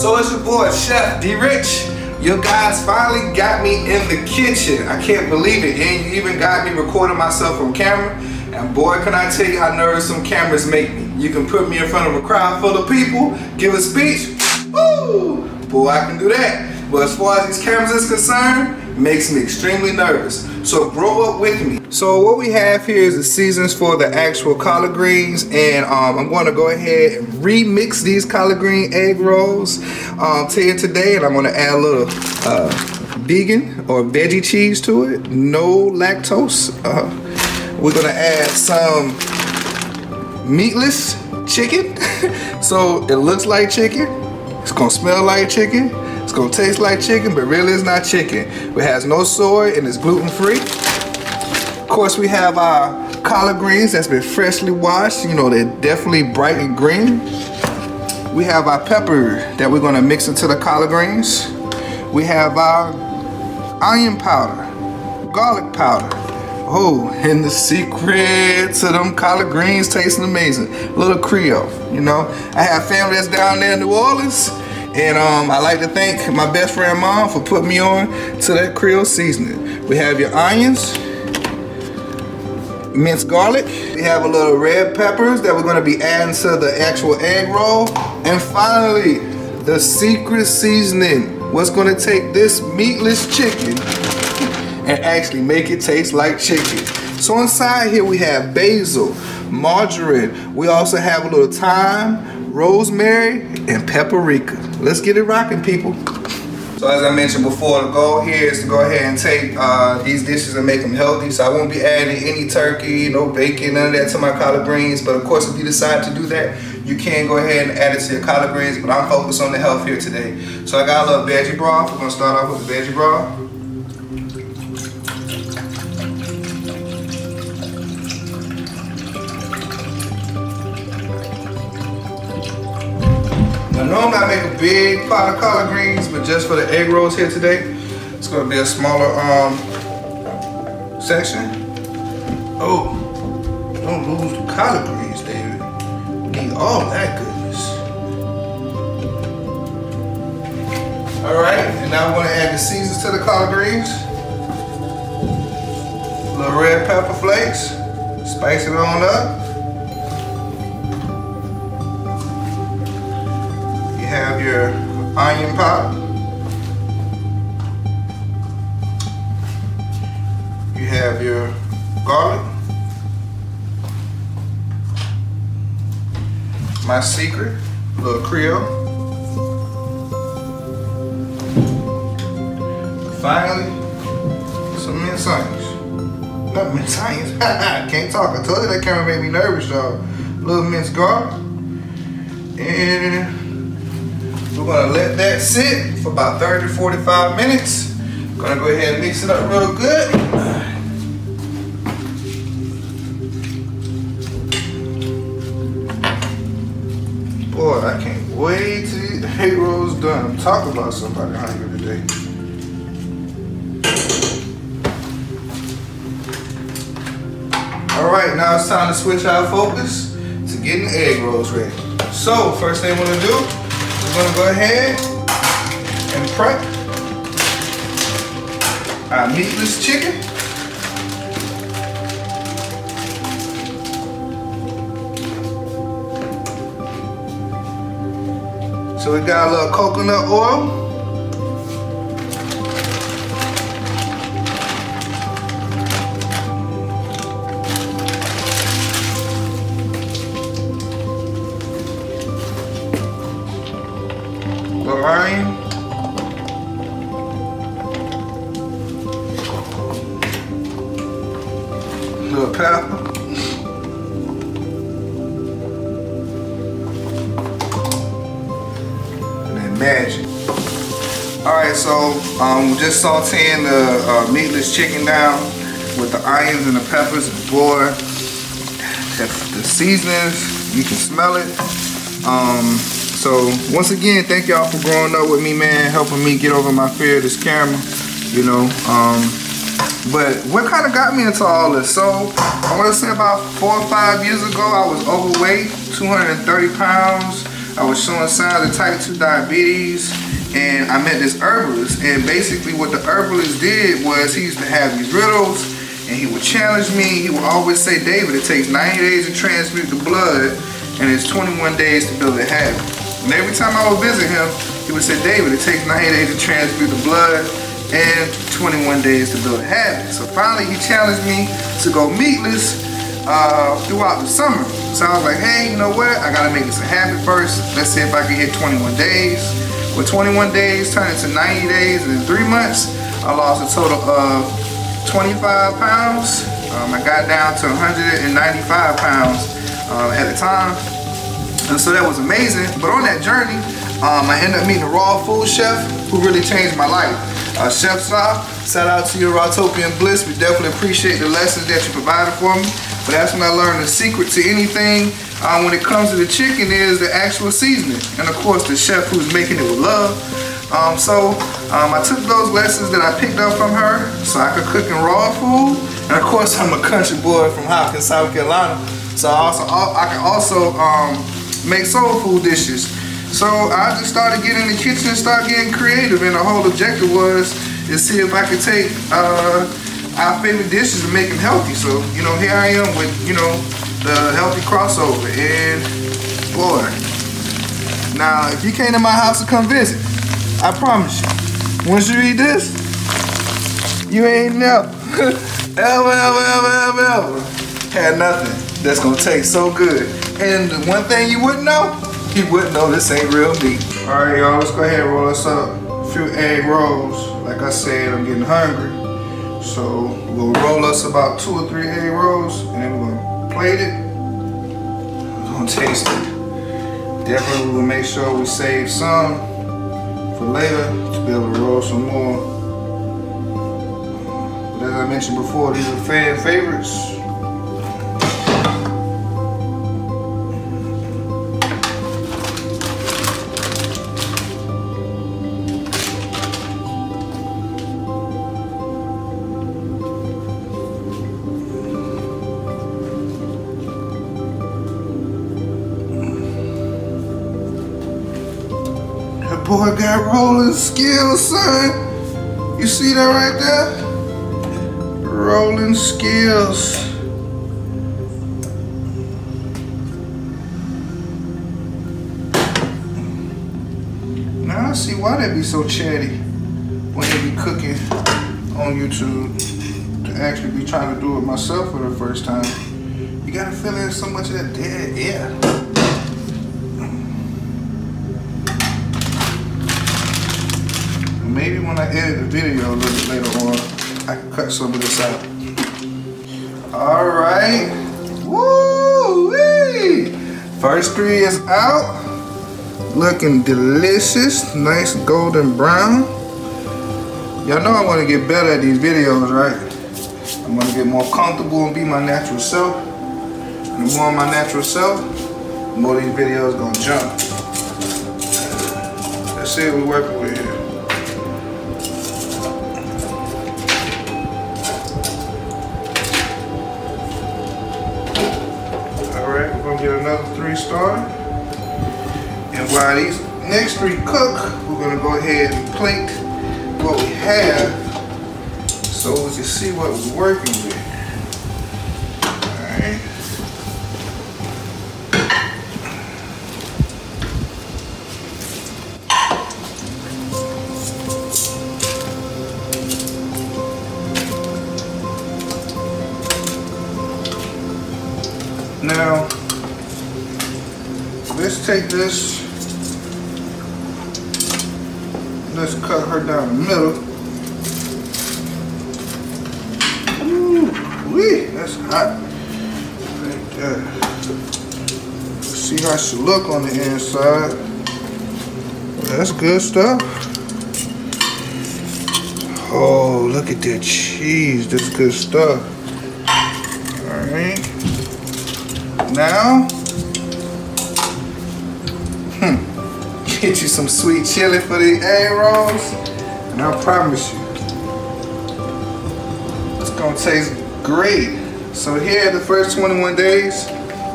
So it's your boy, Chef D Rich. You guys finally got me in the kitchen. I can't believe it. And you even got me recording myself on camera. And boy, can I tell you how nervous some cameras make me. You can put me in front of a crowd full of people, give a speech. Woo! Boy, I can do that. But as far as these cameras is concerned, it makes me extremely nervous. So grow up with me. So what we have here is the seasons for the actual collard greens, and I'm going to go ahead and remix these collard green egg rolls to you today, and I'm going to add a little vegan or veggie cheese to it, no lactose. We're going to add some meatless chicken, so it looks like chicken, it's going to smell like chicken, it's going to taste like chicken, but really it's not chicken. It has no soy and it's gluten free. Of course, we have our collard greens that's been freshly washed. You know, they're definitely bright and green. We have our pepper that we're going to mix into the collard greens. We have our onion powder, garlic powder. Oh, and the secret to them collard greens tasting amazing. A little Creole, you know. I have family that's down there in New Orleans. And I like to thank my best friend Mom for putting me on to that Creole seasoning. We have your onions, minced garlic. We have a little red peppers that we're going to be adding to the actual egg roll. And finally, the secret seasoning. What's going to take this meatless chicken and actually make it taste like chicken. So inside here we have basil, margarine. We also have a little thyme, rosemary, and paprika. Let's get it rocking, people. So as I mentioned before, the goal here is to go ahead and take these dishes and make them healthy. So I won't be adding any turkey, no bacon, none of that to my collard greens. But of course, if you decide to do that, you can go ahead and add it to your collard greens. But I'm focused on the health here today. So I got a little veggie broth. We're gonna start off with the veggie broth. Now, normally I make a big pot of collard greens, but just for the egg rolls here today, it's gonna be a smaller section. Oh, don't lose the collard greens, David. Need all that goodness. All right, and now I'm gonna add the seasons to the collard greens. A little red pepper flakes, spice it on up. Have your onion powder. You have your garlic. My secret, a little Creole. Finally, some minced onions. Not minced onions. I can't talk. I told you that camera made me nervous, y'all. A little minced garlic. And we're gonna let that sit for about 30 to 45 minutes. Gonna go ahead and mix it up real good. Boy, I can't wait to eat the egg rolls done. Talk about somebody hungry today. All right, now it's time to switch our focus to getting the egg rolls ready. So, first thing we're gonna do, we're gonna go ahead and prep our meatless chicken. So we got a little coconut oil. Lime, little pepper, and then magic. All right, so just sauteing the meatless chicken down with the onions and the peppers. And boy, the seasonings, you can smell it. So once again, thank y'all for growing up with me, man, helping me get over my fear of this camera, you know. But what kind of got me into all this? So I want to say about 4 or 5 years ago, I was overweight, 230 pounds. I was showing signs of type 2 diabetes, and I met this herbalist, and basically what the herbalist did was he used to have these riddles, and he would challenge me. He would always say, David, it takes 90 days to transmute the blood, and it's 21 days to build a habit. And every time I would visit him, he would say, David, it takes 90 days to transmute the blood, and 21 days to build a habit. So finally he challenged me to go meatless throughout the summer. So I was like, hey, you know what? I gotta make this a habit first. Let's see if I can hit 21 days. With 21 days turned into 90 days, and in 3 months, I lost a total of 25 pounds. I got down to 195 pounds at the time. And so that was amazing. But on that journey, I ended up meeting a raw food chef who really changed my life. Chef Sa, shout out to your Rawtopian Bliss. We definitely appreciate the lessons that you provided for me. But that's when I learned the secret to anything when it comes to the chicken is the actual seasoning. And of course the chef who's making it with love. I took those lessons that I picked up from her so I could cook in raw food. And of course I'm a country boy from Hopkins, South Carolina. So I can also make soul food dishes. So I just started getting in the kitchen and start getting creative, and the whole objective was to see if I could take our favorite dishes and make them healthy. So, you know, here I am with, you know, the healthy crossover, and boy, now if you came to my house to come visit, I promise you, once you eat this, you ain't never, ever had nothing that's gonna taste so good. And the one thing you wouldn't know, you wouldn't know this ain't real meat. All right, y'all, let's go ahead and roll us up a few egg rolls. Like I said, I'm getting hungry. So we'll roll us about 2 or 3 egg rolls, and then we're gonna plate it. We're gonna taste it. Definitely we'll make sure we save some for later to be able to roll some more. But as I mentioned before, these are fan favorites. Boy got rolling skills, son. You see that right there? Rolling skills. Now I see why they be so chatty when they be cooking on YouTube. To actually be trying to do it myself for the first time. You gotta fill in so much of that dead air. Maybe when I edit the video a little bit later on, I can cut some of this out. All right, woo-wee! First 3 is out, looking delicious, nice golden brown. Y'all know I want to get better at these videos, right? I'm gonna get more comfortable and be my natural self. And the more I'm my natural self, the more these videos gonna jump. Let's see what we're working with here. Get another 3 star, and while these next 3 cook, we're gonna go ahead and plate what we have so we can see what we're working with. All right. Now, let's take this, let's cut her down the middle. Ooh-wee, that's hot. Right there. Let's see how she look on the inside. That's good stuff. Oh, look at that cheese, that's good stuff. All right. Now, get you some sweet chili for the egg rolls, and I promise you, it's gonna taste great. So here, the first 21 days,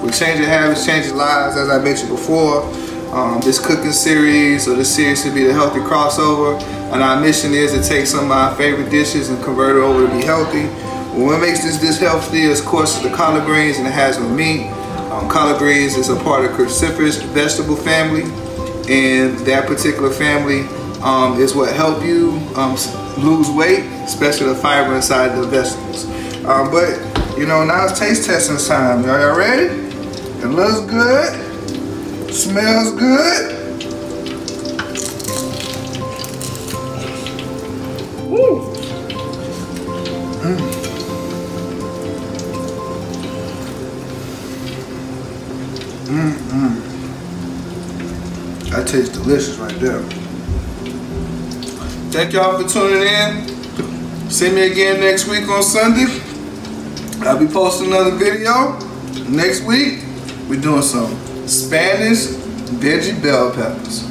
we'll change your habits, change your lives, as I mentioned before. this cooking series, or this series to be the healthy crossover. And our mission is to take some of my favorite dishes and convert it over to be healthy. What makes this dish healthy is, of course, the collard greens, and it has no meat. Collard greens is a part of cruciferous vegetable family, and that particular family is what help you lose weight, especially the fiber inside the vegetables. But you know, now it's taste testing time. Y'all ready? It looks good, smells good. Woo. That tastes delicious right there. Thank y'all for tuning in. See me again next week on Sunday. I'll be posting another video. Next week, we're doing some Spanish veggie bell peppers.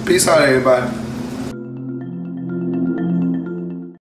Peace out, everybody.